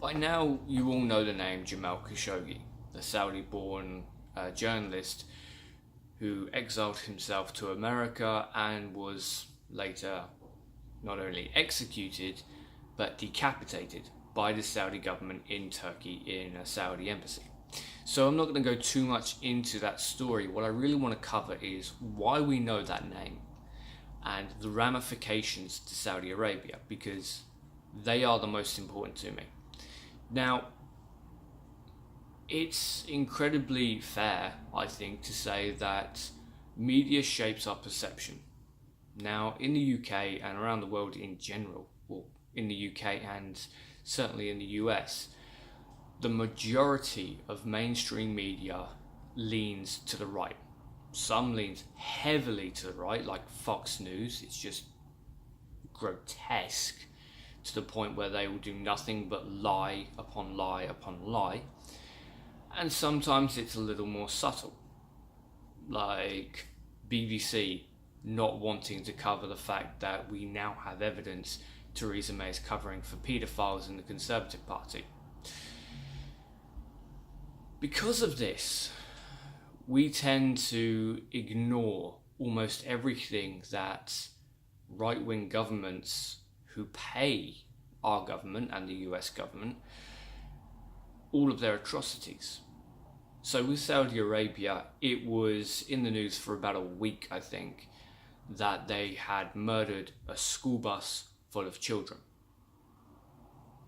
By now, you all know the name Jamal Khashoggi, the Saudi-born journalist who exiled himself to America and was later not only executed but decapitated by the Saudi government in Turkey in a Saudi embassy. So I'm not going to go too much into that story. What I really want to cover is why we know that name and the ramifications to Saudi Arabia, because they are the most important to me. Now, it's incredibly fair, I think, to say that media shapes our perception. Now, in the UK and around the world in general, well, in the UK and certainly in the US, the majority of mainstream media leans to the right. Some leans heavily to the right, like Fox News. It's just grotesque to the point where they will do nothing but lie upon lie upon lie. And sometimes it's a little more subtle, like BBC not wanting to cover the fact that we now have evidence Theresa May is covering for paedophiles in the Conservative Party. Because of this, we tend to ignore almost everything that right-wing governments who pay our government and the US government, all of their atrocities. So with Saudi Arabia, it was in the news for about a week, I think, that they had murdered a school bus full of children.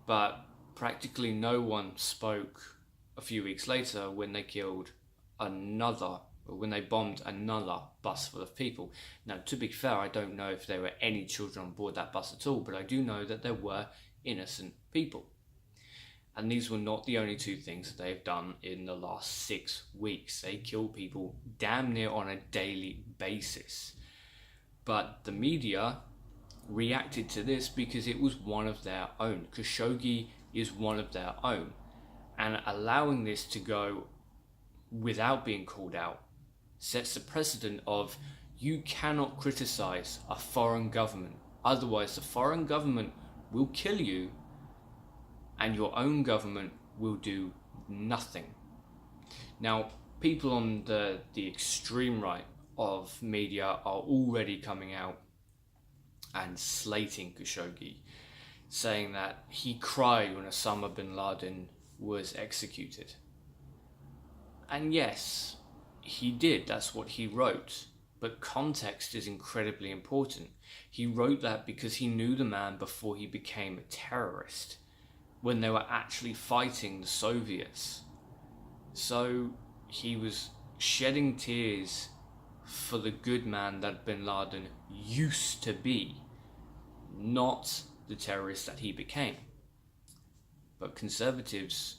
But practically no one spoke a few weeks later when they bombed another bus full of people. Now, to be fair, I don't know if there were any children on board that bus at all, but I do know that there were innocent people. And these were not the only two things that they've done in the last 6 weeks. They kill people damn near on a daily basis. But the media reacted to this because it was one of their own. Khashoggi is one of their own. And allowing this to go without being called out sets the precedent of you cannot criticize a foreign government. Otherwise, the foreign government will kill you and your own government will do nothing. Now, people on the extreme right of media are already coming out and slating Khashoggi, saying that he cried when Osama bin Laden was executed. And yes, he did, that's what he wrote. But context is incredibly important. He wrote that because he knew the man before he became a terrorist, when they were actually fighting the Soviets. So he was shedding tears for the good man that bin Laden used to be, not the terrorist that he became. But conservatives,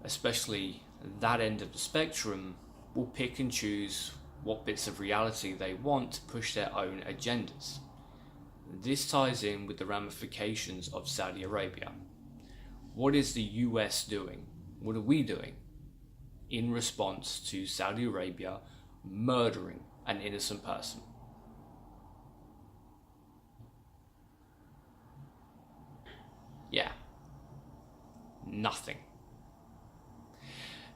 especially that end of the spectrum, will pick and choose what bits of reality they want to push their own agendas. This ties in with the ramifications of Saudi Arabia. What is the US doing? What are we doing in response to Saudi Arabia murdering an innocent person? Yeah, nothing.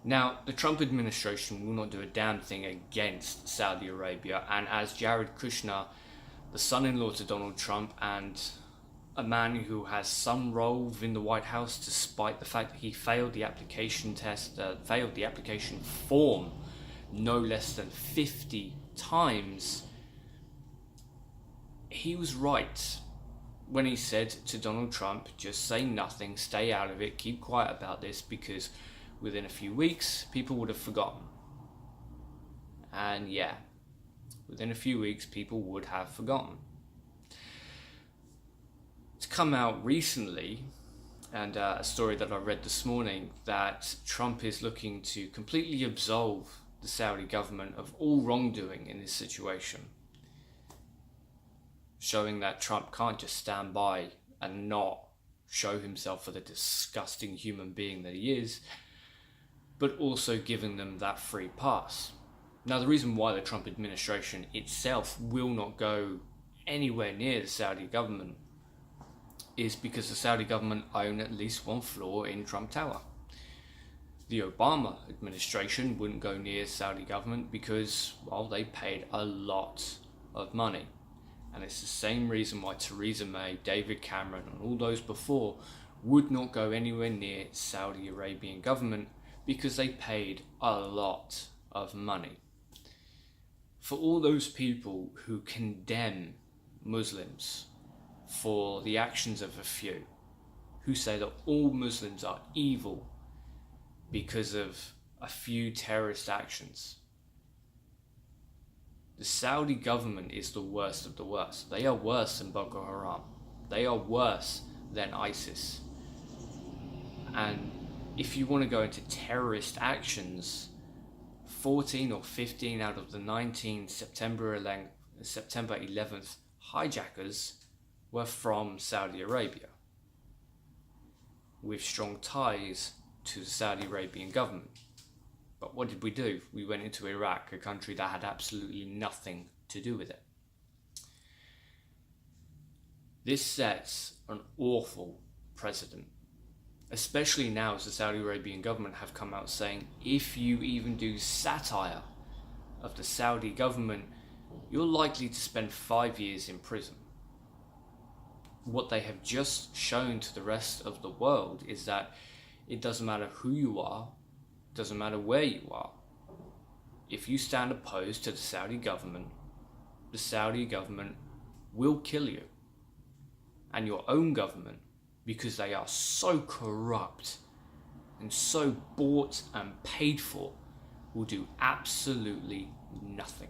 Now, the Trump administration will not do a damn thing against Saudi Arabia, and as Jared Kushner, the son-in-law to Donald Trump and a man who has some role within the White House despite the fact that he failed the application form no less than 50 times, he was right when he said to Donald Trump, just say nothing, stay out of it, keep quiet about this, because within a few weeks, people would have forgotten. And yeah, within a few weeks, people would have forgotten. It's come out recently, and a story that I read this morning, that Trump is looking to completely absolve the Saudi government of all wrongdoing in this situation, showing that Trump can't just stand by and not show himself for the disgusting human being that he is, but also giving them that free pass. Now, the reason why the Trump administration itself will not go anywhere near the Saudi government is because the Saudi government own at least one floor in Trump Tower. The Obama administration wouldn't go near Saudi government because, well, they paid a lot of money. And it's the same reason why Theresa May, David Cameron, and all those before would not go anywhere near Saudi Arabian government, because they paid a lot of money. For all those people who condemn Muslims for the actions of a few, who say that all Muslims are evil because of a few terrorist actions, the Saudi government is the worst of the worst. They are worse than Boko Haram. They are worse than ISIS. And if you want to go into terrorist actions, 14 or 15 out of the 19 September 11th hijackers were from Saudi Arabia, with strong ties to the Saudi Arabian government. But what did we do? We went into Iraq, a country that had absolutely nothing to do with it. This sets an awful precedent, especially now as the Saudi Arabian government have come out saying, if you even do satire of the Saudi government, you're likely to spend 5 years in prison. What they have just shown to the rest of the world is that it doesn't matter who you are, doesn't matter where you are. If you stand opposed to the Saudi government will kill you. And your own government, because they are so corrupt and so bought and paid for, will do absolutely nothing.